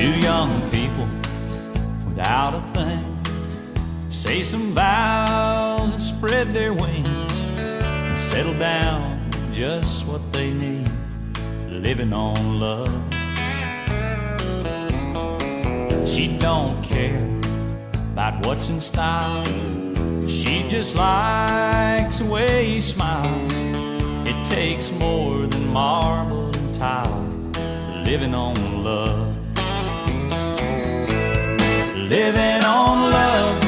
Two young people without a thing say some vows and spread their wings and settle down just what they need, living on love. She don't care about what's in style, she just likes the way he smiles. It takes more than marble and tile, living on love. Living on love,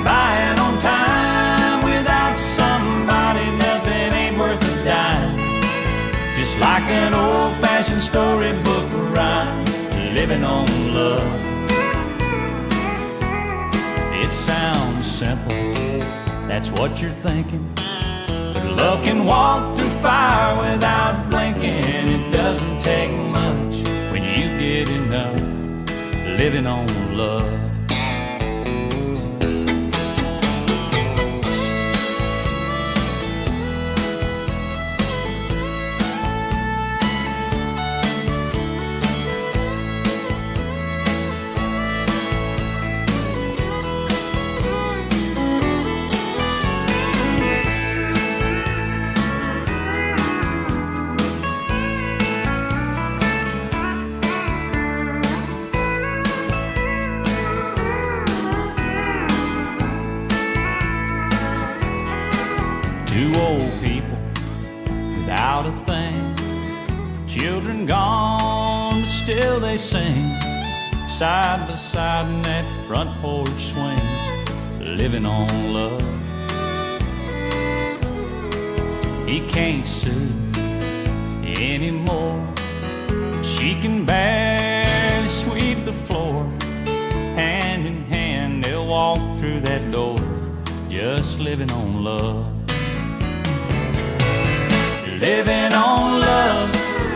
buying on time. Without somebody, nothing ain't worth a dime. Just like an old-fashioned storybook rhyme, living on love. It sounds simple, that's what you're thinking, but love can walk through fire without blinking. It doesn't take much when you get enough, living on love. Two old people without a thing, children gone, but still they sing, side by side in that front porch swing, living on love. He can't sue anymore, she can barely sweep the floor. Hand in hand they'll walk through that door, just living on love. Living on love,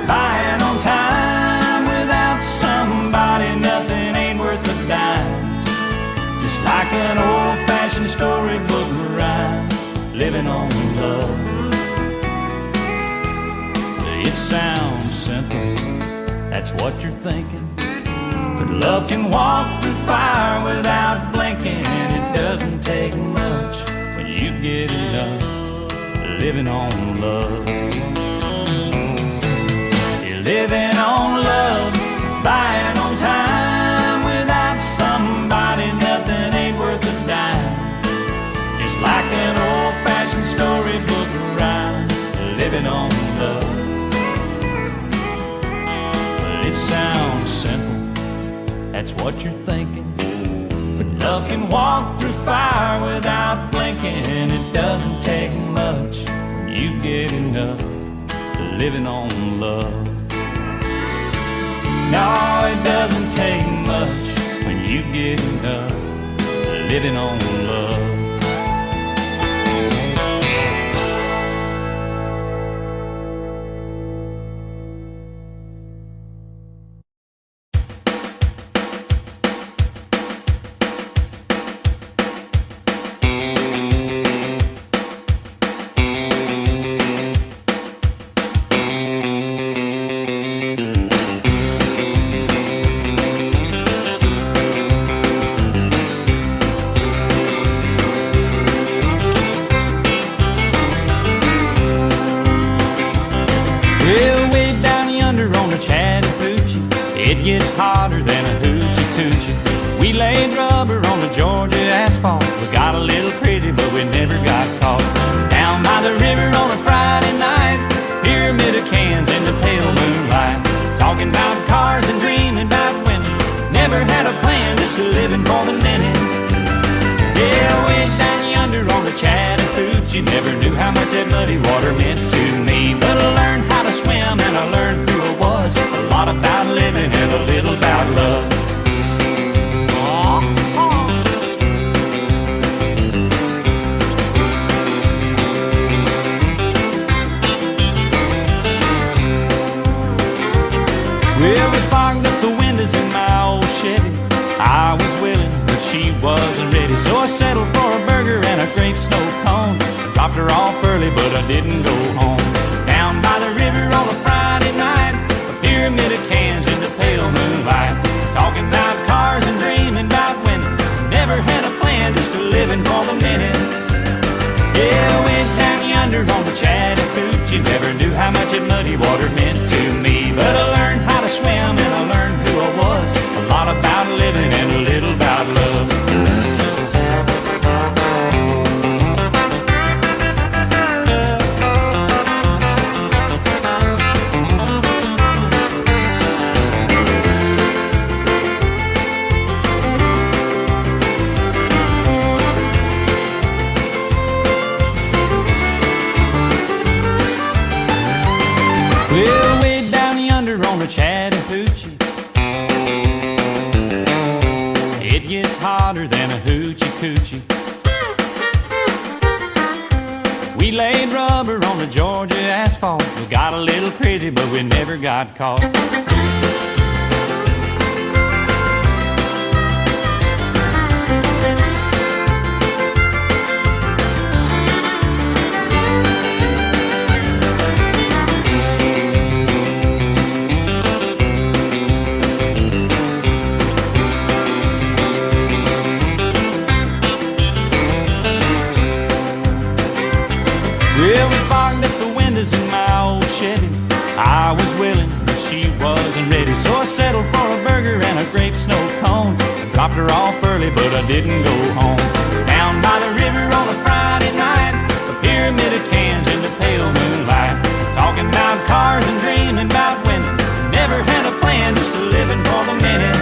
buying on time. Without somebody, nothing ain't worth a dime. Just like an old-fashioned storybook rhyme, living on love. It sounds simple, that's what you're thinking, but love can walk through fire without blinking. It doesn't take much when you get enough, living on love. You're living on love, buying on time. Without somebody, nothing ain't worth a dime. Just like an old-fashioned storybook rhyme, living on love. Well, it sounds simple, that's what you're thinking, but love can walk through fire without blinking. It doesn't take much when you get enough, living on love. No, it doesn't take much when you get enough, living on love. It gets hotter than a hoochie coochie. We laid rubber on the Georgia asphalt. We got a little crazy, but we never got caught. Down by the river on a Friday night, pyramid of cans in the pale moonlight, talking about cars and dreaming about women. Never had a plan, just living for the minute. Yeah, way down yonder on the Chattahoochee, never knew how much that muddy water meant to me. But I learned how to swim and I learned who I was. A lot about living and a little about love. Well, we fogged up the windows in my old Chevy. I was willing, but she wasn't ready. So I settled for a burger and a grape snow cone. Dropped her off early, but I didn't go home. Down by the river on a Friday night, a pyramid of cans in the pale moonlight, talking about how much that muddy water meant to me. But I learned how to swim and I learned who I was. A lot about living and a little about love. Well, way down yonder on the Chattahoochee, it gets hotter than a hoochie coochie. We laid rubber on the Georgia asphalt. We got a little crazy, but we never got caught. Well, we fogged up the windows in my old Chevy. I was willing, but she wasn't ready. So I settled for a burger and a grape snow cone. I dropped her off early, but I didn't go home. Down by the river on a Friday night, a pyramid of cans in the pale moonlight. Talking about cars and dreaming about women. Never had a plan, just living for the minute.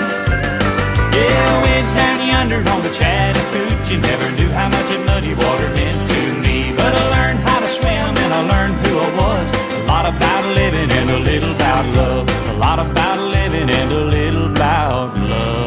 Yeah, way down yonder on the Chattahoochee, never knew how much that muddy water meant to me. But I learned how to swim and I learned who I was. A lot about living and a little about love. A lot about living and a little about love.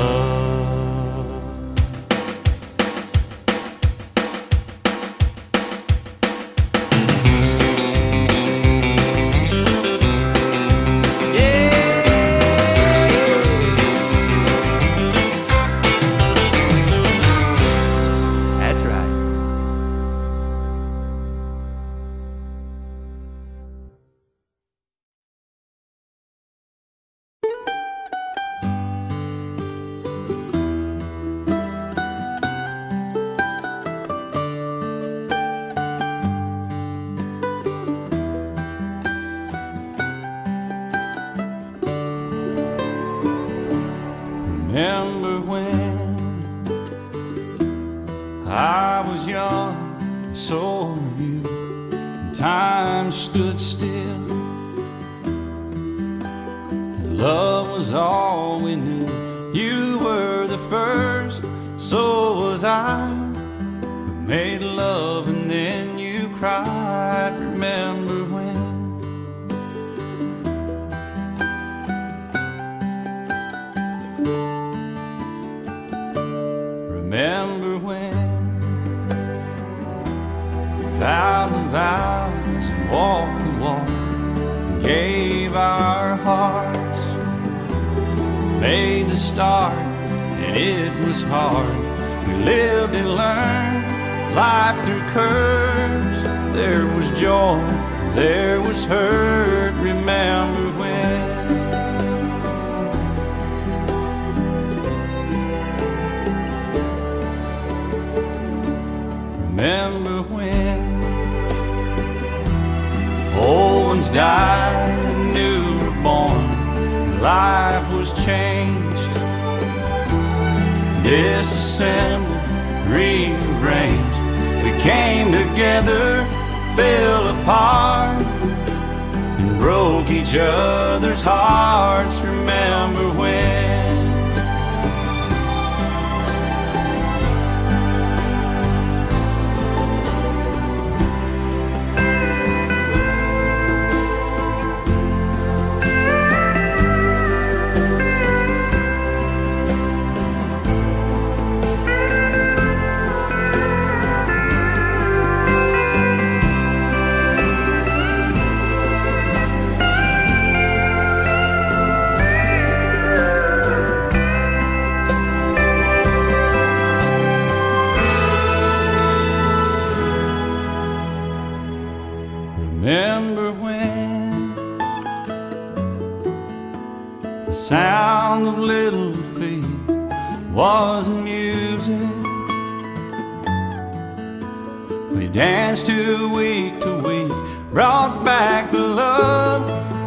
Remember when I was young, and so were you, and time stood still, and love was all we knew. You were the first, so was I. We made love and then you cried. Remember when? Remember when we vowed the vows and walked the walk and gave our hearts, made the start and it was hard. We lived and learned life through curves. There was joy, there was hurt. Remember when? Remember when old ones died and new were born, and life was changed, disassembled, rearranged. We came together, fell apart, and broke each other's hearts. Remember when? Remember when the sound of little feet was music? We danced to week, brought back the love.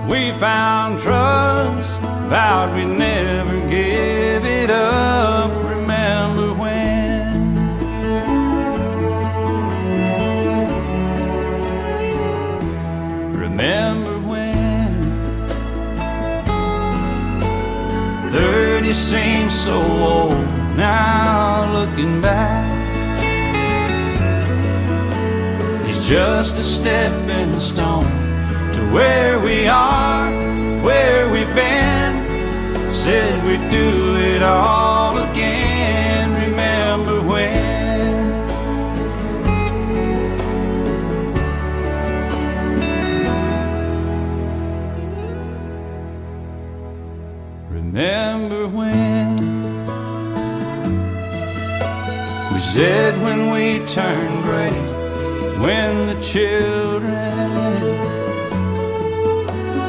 We found trust, vowed we'd never give it up. Remember when? Remember when? 30 seems so old now, looking back. It's just a stepping stone to where we are, where we've been. Said we'd do it all again. Remember when? Remember when? We said when we turn gray, when the children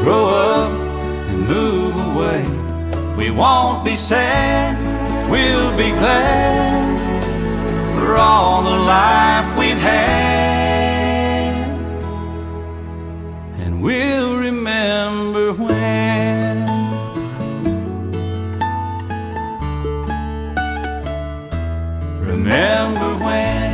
grow up and move away, we won't be sad, we'll be glad for all the life we've had. And we'll remember when. Remember when.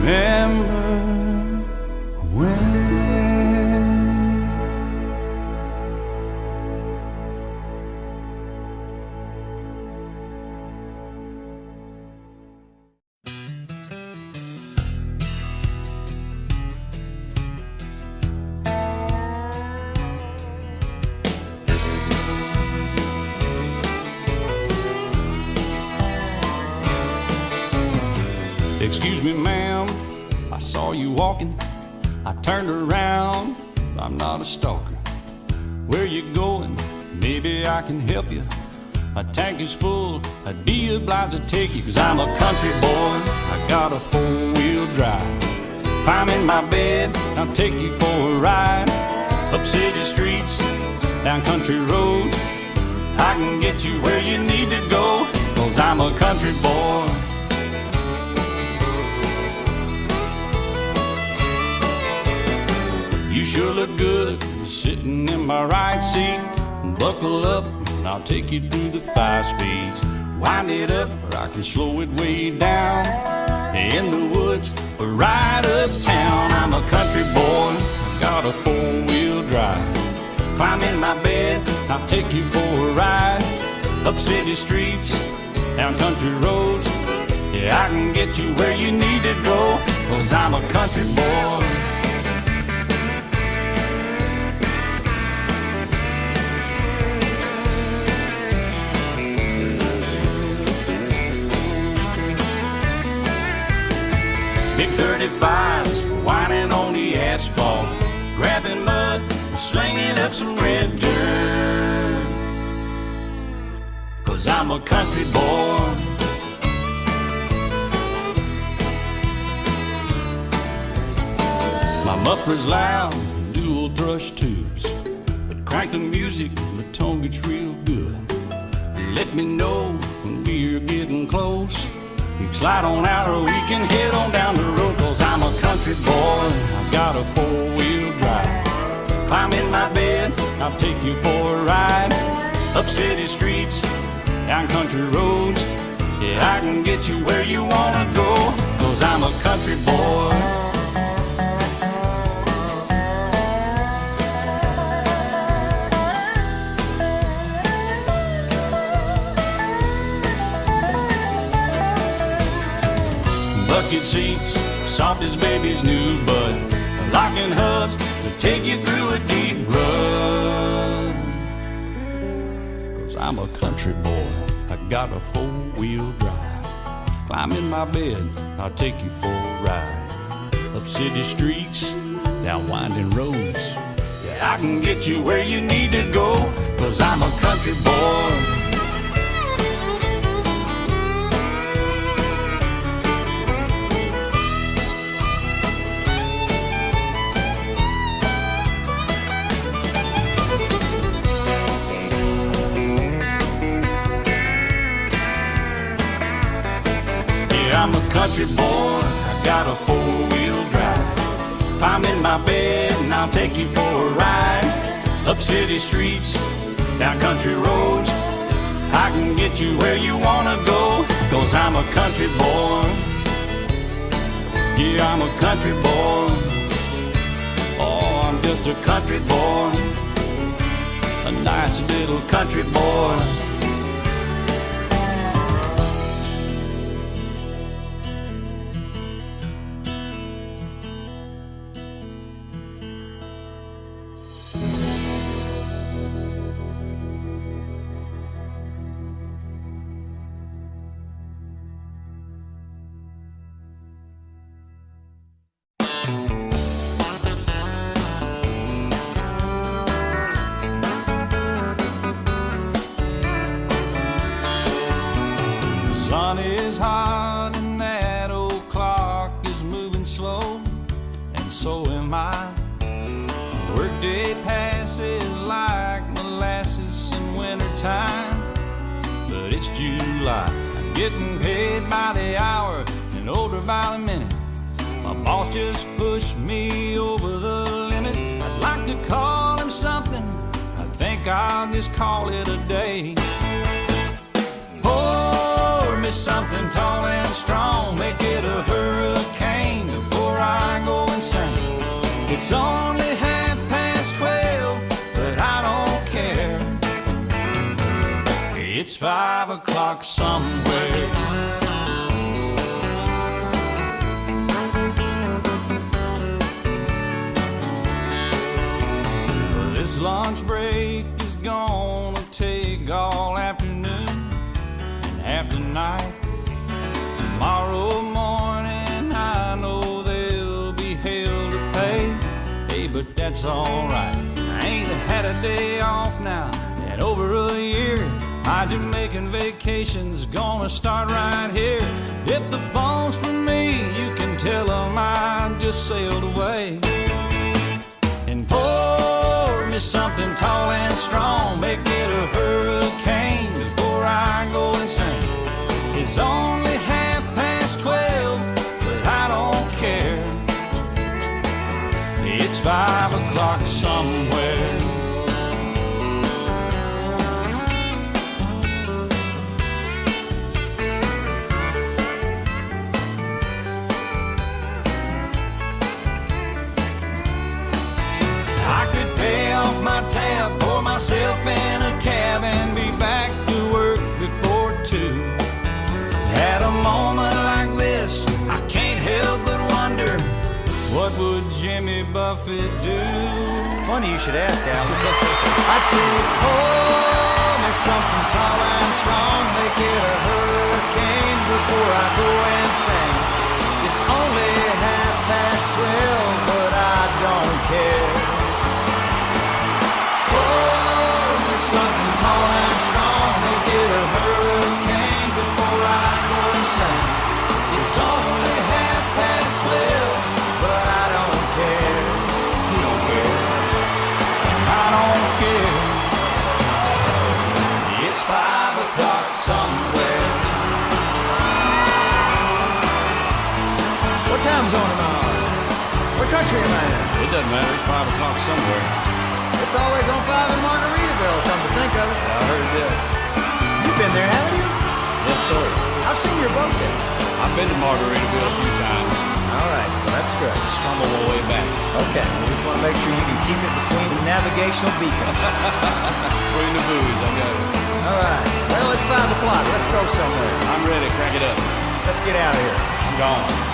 Remember when. Excuse me, ma'am, I saw you walking. I turned around, I'm not a stalker. Where you going? Maybe I can help you. My tank is full, I'd be obliged to take you. 'Cause I'm a country boy, I got a four-wheel drive. Climb in my bed, I'll take you for a ride. Up city streets, down country roads, I can get you where you need to go. 'Cause I'm a country boy. You sure look good sitting in my right seat. Buckle up and I'll take you through the 5 speeds. Wind it up or I can slow it way down. In the woods or right uptown. I'm a country boy, got a four-wheel drive. Climb in my bed, I'll take you for a ride. Up city streets, down country roads, yeah, I can get you where you need to go. 'Cause I'm a country boy. Big 35s, whining on the asphalt, grabbing mud, slinging up some red dirt. 'Cause I'm a country boy. My muffler's loud, dual thrush tubes, but crank the music, the tone gets real good. Let me know when we're getting close. You can slide on out or we can head on down the road. 'Cause I'm a country boy, I've got a four-wheel drive. Climb in my bed, I'll take you for a ride. Up city streets, down country roads, yeah, I can get you where you wanna go. 'Cause I'm a country boy. Bucket seats, soft as baby's new bud, locking hubs to take you through a deep rut. 'Cause I'm a country boy, I got a four-wheel drive. Climb in my bed, I'll take you for a ride. Up city streets, down winding roads, yeah, I can get you where you need to go. 'Cause I'm a country boy. country boy, I got a four-wheel drive. Climb in my bed and I'll take you for a ride. Up city streets, down country roads, I can get you where you wanna go, 'cause I'm a country boy. Yeah, I'm a country boy. Oh, I'm just a country boy, a nice little country boy. Sun is hot and that old clock is moving slow, and so am I. Workday passes like molasses in wintertime, but it's July. I'm getting paid by the hour and older by the minute. My boss just pushed me over the limit. I'd like to call him something, I think I'll just call it a day. Something tall and strong, make it a hurricane before I go insane. It's only 12:30, but I don't care. It's 5 o'clock somewhere. This lunch break is gonna take all afternoon, half the night. Tomorrow morning I know there'll be hell to pay. Hey, but that's alright, I ain't had a day off now in over a year. My Jamaican vacation's gonna start right here. If the phone's for me, you can tell them I just sailed away. And pour me something tall and strong, make it a hurricane before I go insane. It's only 12:30, but I don't care. It's 5 o'clock somewhere. I could pay off my tab, pour myself in a cab, and be back to work before 2. At a moment like this, I can't help but wonder, what would Jimmy Buffett do? Funny you should ask, Alan. I'd say, pour me something tall and strong, make it a hurricane before I go insane. It's only 12:30, but I don't care. Pour me something tall and strong, make it a hurricane before I go insane. It's only 12:30, but I don't care. You don't care. I don't care. It's 5 o'clock somewhere. What time zone am I on? What country am I in? It doesn't matter, it's 5 o'clock somewhere. It's always on 5 in Margaritaville, come to think of it. I heard that. You've been there, haven't you? Yes, sir. I've seen your boat there. I've been to Margaritaville a few times. All right, well, that's good. Stumble my way back. Okay, we just want to make sure you can keep it between the navigational beacons. Between the buoys, I got it. All right, well, it's 5 o'clock. Let's go somewhere. I'm ready, crank it up. Let's get out of here. I'm gone.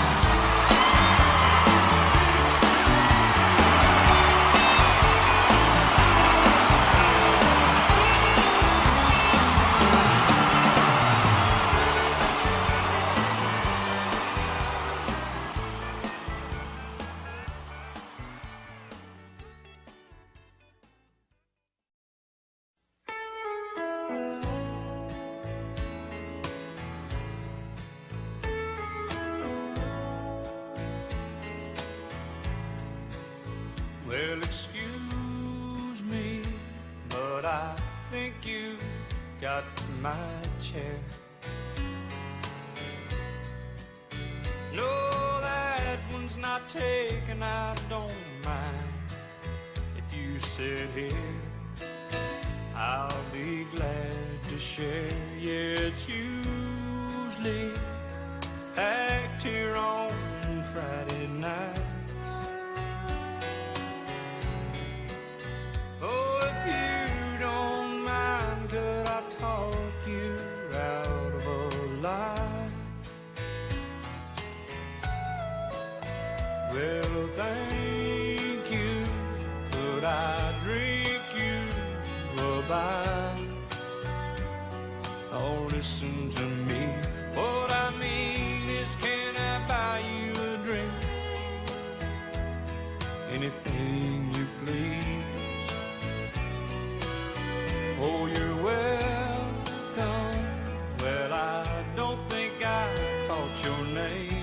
Well, excuse me, but I think you got my chair. and I don't mind if you sit here. I'll be glad to share. Yeah, it's usually packed here on Friday nights. Oh, if you don't mind, could I talk you out of a lie? Well, thank you. Could I drink you a bite? Oh, listen to me. What I mean is, can I buy you a drink? Anything you please. Oh, you're welcome. Well, I don't think I caught your name.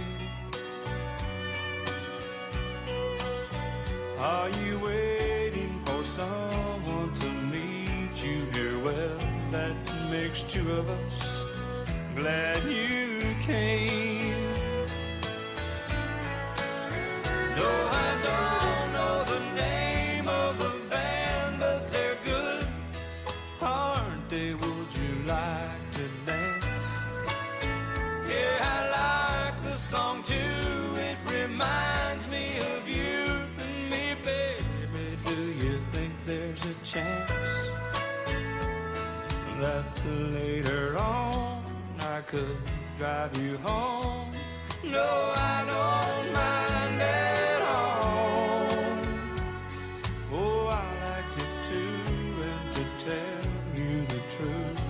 Are you waiting for someone to meet you here? Well, that makes two of us. Glad you came. No, I don't know the name of the band, but they're good, aren't they? Would you like to dance? Yeah, I like the song too. It reminds me of you and me, baby. Do you think there's a chance that later on I could drive you home? No, I don't mind at all. Oh, I liked it too, and to tell you the truth,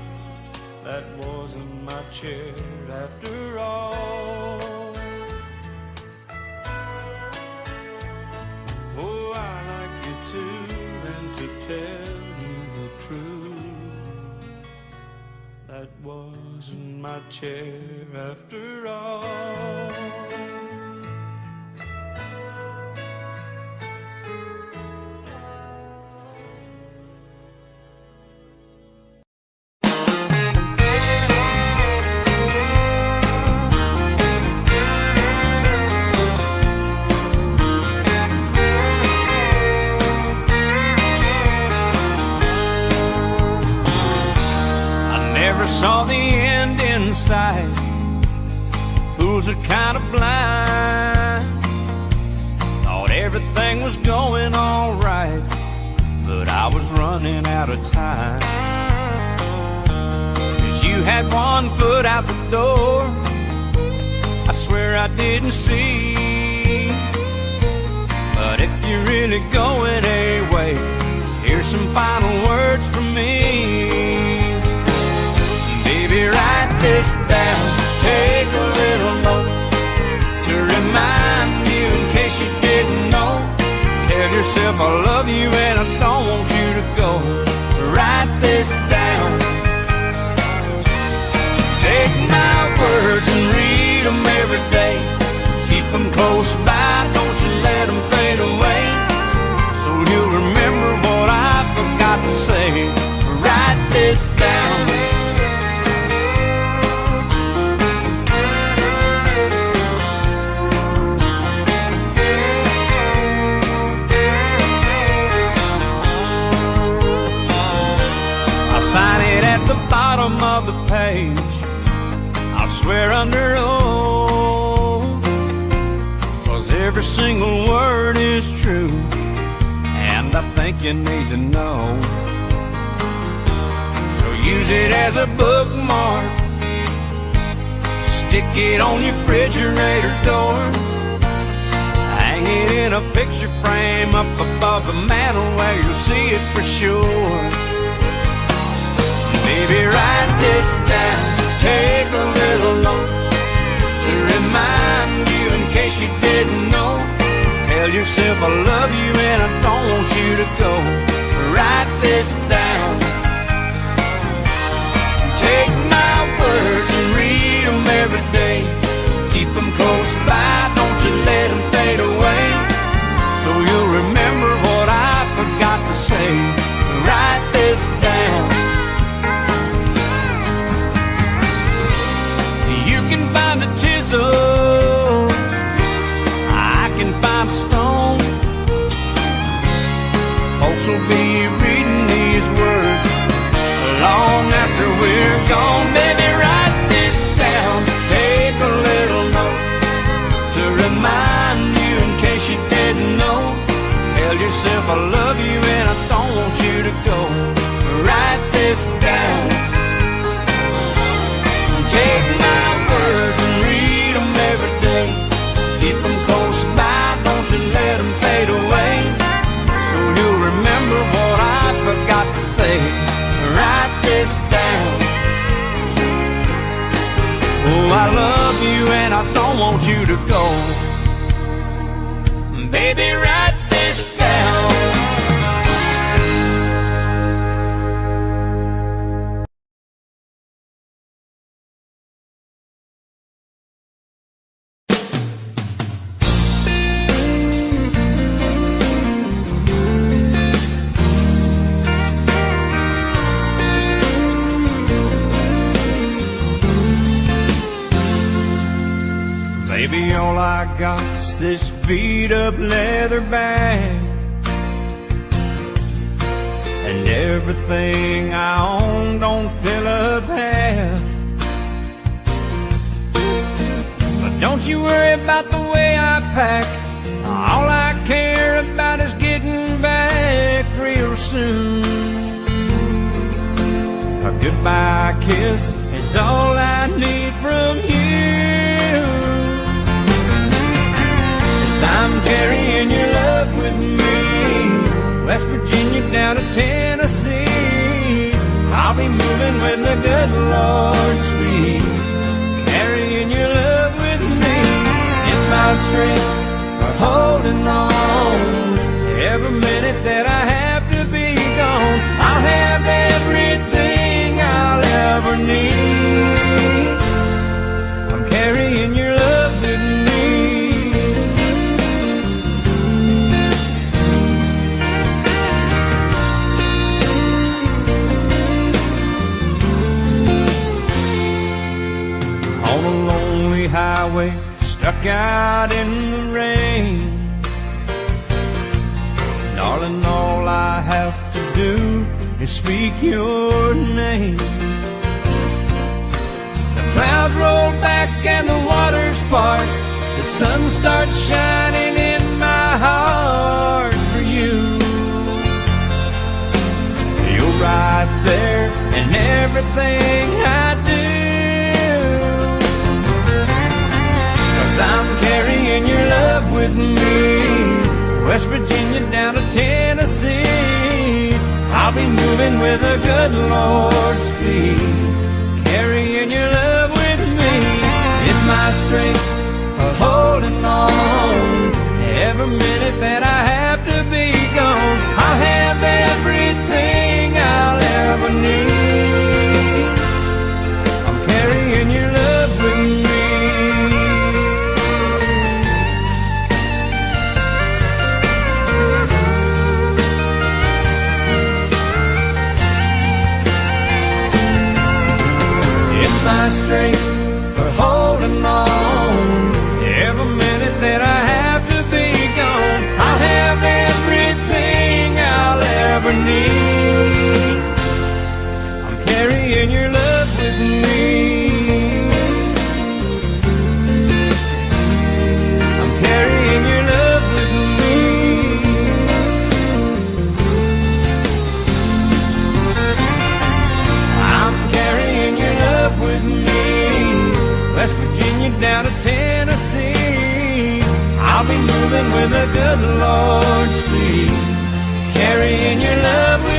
that wasn't my chair after all. Oh, I like you too, and to tell you the truth, that wasn't my chair after all. Never saw the end in sight. Fools are kind of blind. Thought everything was going all right, but I was running out of time. 'Cause you had one foot out the door, I swear I didn't see. But if you're really going away, here's some final words from me. Baby, write this down, take a little note to remind you in case you didn't know. Tell yourself I love you and I don't want you to go. Write this down. Take my words and read them every day. Keep them close by, don't you let them fade away. So you'll remember what I forgot to say. Write this down. Sign it at the bottom of the page. I'll swear under oath, 'cause every single word is true, and I think you need to know. So use it as a bookmark, stick it on your refrigerator door, hang it in a picture frame up above the mantel where you'll see it for sure. Baby, write this down, take a little note to remind you in case you didn't know. Tell yourself I love you and I don't want you to go. Write this down. Take my words and read them every day. Keep them close by, don't you let them fade away. So you'll remember what I forgot to say. Write this down. You can find a chisel, I can find a stone. folks will be reading these words long after we're gone. Baby, write this down, take a little note to remind you in case you didn't know. Tell yourself I love you and I don't want you to go. Write this down. Take my words and read them every day. Keep them close by, don't you let them fade away. So you'll remember what I forgot to say. Write this down. Oh, I love you and I don't want you to go. Baby, write this down. Baby, all I got's this beat-up leather bag, and everything I own don't fill up half. But don't you worry about the way I pack. All I care about is getting back real soon. A goodbye kiss is all I need from you. I'm carrying your love with me, West Virginia down to Tennessee. I'll be moving with the good Lord's speed, carrying your love with me. It's my strength for holding on. Every minute that I have to be gone, I'll have everything I'll ever need. I'm carrying your love with me. On a lonely highway, stuck out in the rain. Darling, all I have to do is speak your name. The clouds roll back and the waters part. The sun starts shining in my heart for you. You're right there in everything I do. I'm carrying your love with me, West Virginia down to Tennessee. I'll be moving with a good Lord's speed, carrying your love with me. It's my strength for holding on. Every minute that I have to be gone, I'll have everything I'll ever need. I'm carrying your love with me. My strength for holding on. Every minute that I have to be gone, I'll have everything I'll ever need. I'm carrying your love with me. I'm carrying your love with me. I'm carrying your love with me, West Virginia down to Tennessee. I'll be moving with a good Lord's speed, carrying your love with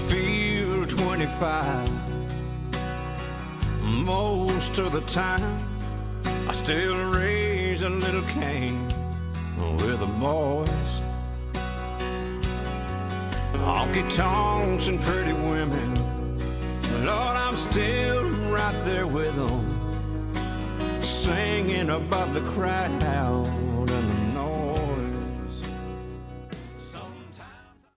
feel 25. Most of the time I still raise a little Cain with the boys. Honky tonks and pretty women, Lord, I'm still right there with them, singing above the crowd.